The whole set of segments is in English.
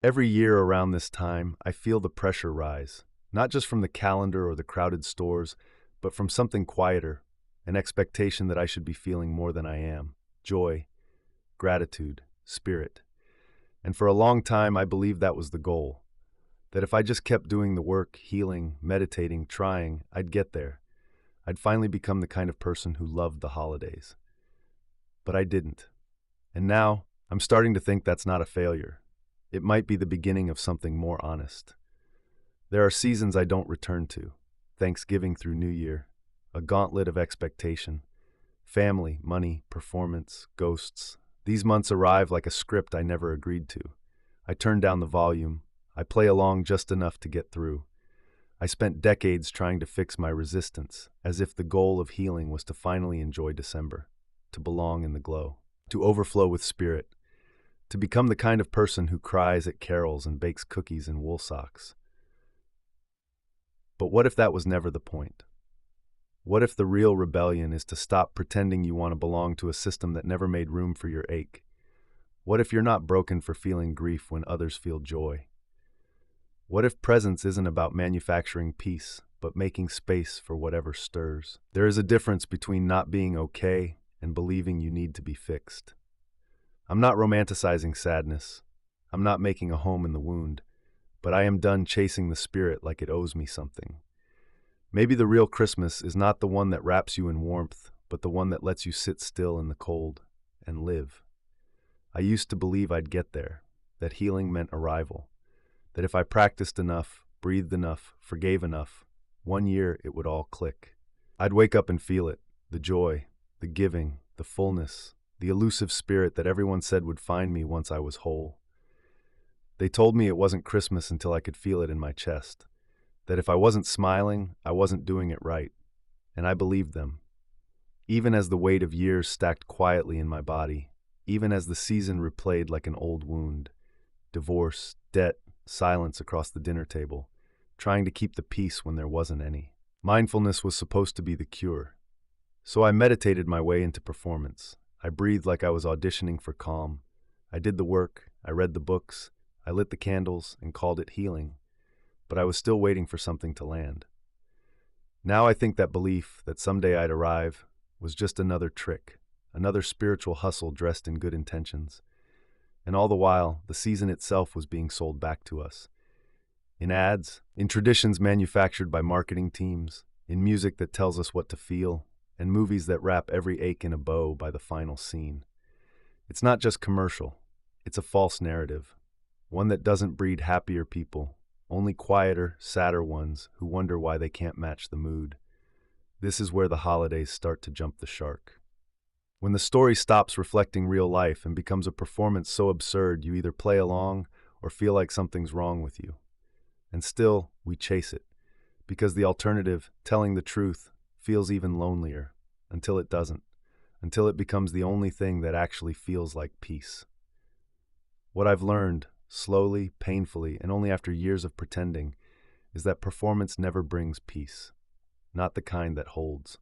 Every year around this time, I feel the pressure rise, not just from the calendar or the crowded stores, but from something quieter, an expectation that I should be feeling more than I am. Joy, gratitude, spirit. And for a long time, I believed that was the goal. That if I just kept doing the work, healing, meditating, trying, I'd get there. I'd finally become the kind of person who loved the holidays. But I didn't. And now, I'm starting to think that's not a failure. It might be the beginning of something more honest. There are seasons I don't return to. Thanksgiving through New Year, a gauntlet of expectation. Family, money, performance, ghosts. These months arrive like a script I never agreed to. I turn down the volume. I play along just enough to get through. I spent decades trying to fix my resistance, as if the goal of healing was to finally enjoy December, to belong in the glow, to overflow with spirit, to become the kind of person who cries at carols and bakes cookies in wool socks. But what if that was never the point? What if the real rebellion is to stop pretending you want to belong to a system that never made room for your ache? What if you're not broken for feeling grief when others feel joy? What if presence isn't about manufacturing peace, but making space for whatever stirs? There is a difference between not being okay and believing you need to be fixed. I'm not romanticizing sadness. I'm not making a home in the wound, but I am done chasing the spirit like it owes me something. Maybe the real Christmas is not the one that wraps you in warmth, but the one that lets you sit still in the cold and live. I used to believe I'd get there, that healing meant arrival, that if I practiced enough, breathed enough, forgave enough, one year it would all click. I'd wake up and feel it, the joy, the giving, the fullness, the elusive spirit that everyone said would find me once I was whole. They told me it wasn't Christmas until I could feel it in my chest, that if I wasn't smiling, I wasn't doing it right, and I believed them. Even as the weight of years stacked quietly in my body, even as the season replayed like an old wound, divorce, debt, silence across the dinner table, trying to keep the peace when there wasn't any. Mindfulness was supposed to be the cure. So I meditated my way into performance. I breathed like I was auditioning for calm. I did the work, I read the books, I lit the candles and called it healing. But I was still waiting for something to land. Now I think that belief that someday I'd arrive was just another trick, another spiritual hustle dressed in good intentions. And all the while, the season itself was being sold back to us. In ads, in traditions manufactured by marketing teams, in music that tells us what to feel, and movies that wrap every ache in a bow by the final scene. It's not just commercial, it's a false narrative, one that doesn't breed happier people, only quieter, sadder ones who wonder why they can't match the mood. This is where the holidays start to jump the shark. When the story stops reflecting real life and becomes a performance so absurd you either play along or feel like something's wrong with you. And still, we chase it, because the alternative, telling the truth, feels even lonelier, until it doesn't, until it becomes the only thing that actually feels like peace. What I've learned, slowly, painfully, and only after years of pretending, is that performance never brings peace, not the kind that holds.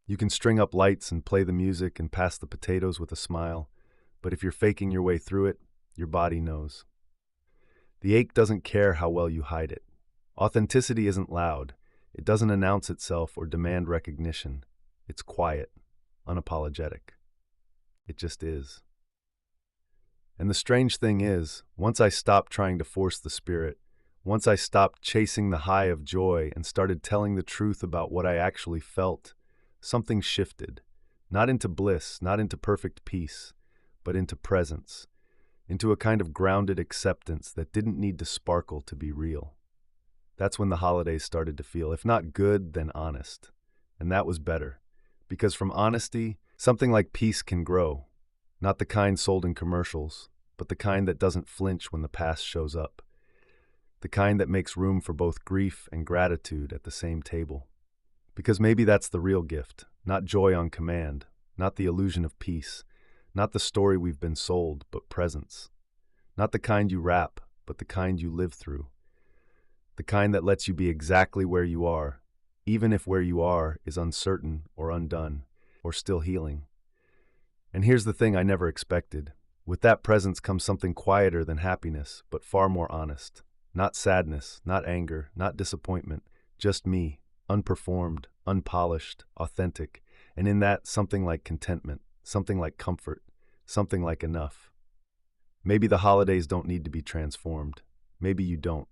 You can string up lights and play the music and pass the potatoes with a smile, but if you're faking your way through it, your body knows. The ache doesn't care how well you hide it. Authenticity isn't loud. It doesn't announce itself or demand recognition. It's quiet, unapologetic. It just is. And the strange thing is, once I stopped trying to force the spirit, once I stopped chasing the high of joy and started telling the truth about what I actually felt, something shifted. Not into bliss, not into perfect peace, but into presence, into a kind of grounded acceptance that didn't need to sparkle to be real. That's when the holidays started to feel, if not good, then honest. And that was better, because from honesty, something like peace can grow. Not the kind sold in commercials, but the kind that doesn't flinch when the past shows up. The kind that makes room for both grief and gratitude at the same table. Because maybe that's the real gift, not joy on command, not the illusion of peace, not the story we've been sold, but presence. Not the kind you wrap, but the kind you live through. The kind that lets you be exactly where you are, even if where you are is uncertain or undone, or still healing. And here's the thing I never expected. With that presence comes something quieter than happiness, but far more honest. Not sadness, not anger, not disappointment, just me, unperformed, unpolished, authentic, and in that, something like contentment, something like comfort, something like enough. Maybe the holidays don't need to be transformed. Maybe you don't.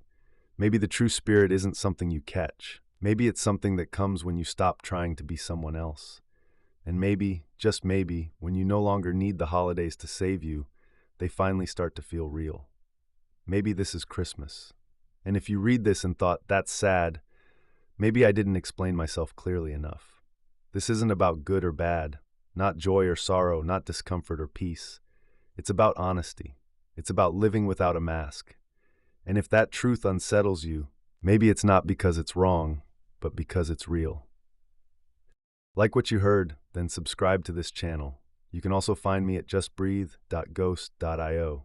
Maybe the true spirit isn't something you catch. Maybe it's something that comes when you stop trying to be someone else. And maybe, just maybe, when you no longer need the holidays to save you, they finally start to feel real. Maybe this is Christmas. And if you read this and thought, that's sad, maybe I didn't explain myself clearly enough. This isn't about good or bad, not joy or sorrow, not discomfort or peace. It's about honesty. It's about living without a mask. And if that truth unsettles you, maybe it's not because it's wrong, but because it's real. Like what you heard, then subscribe to this channel. You can also find me at justbreathe.ghost.io.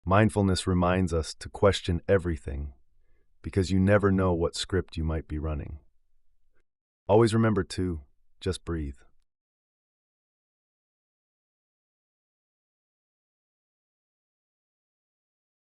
Mindfulness reminds us to question everything, because you never know what script you might be running. Always remember to just breathe.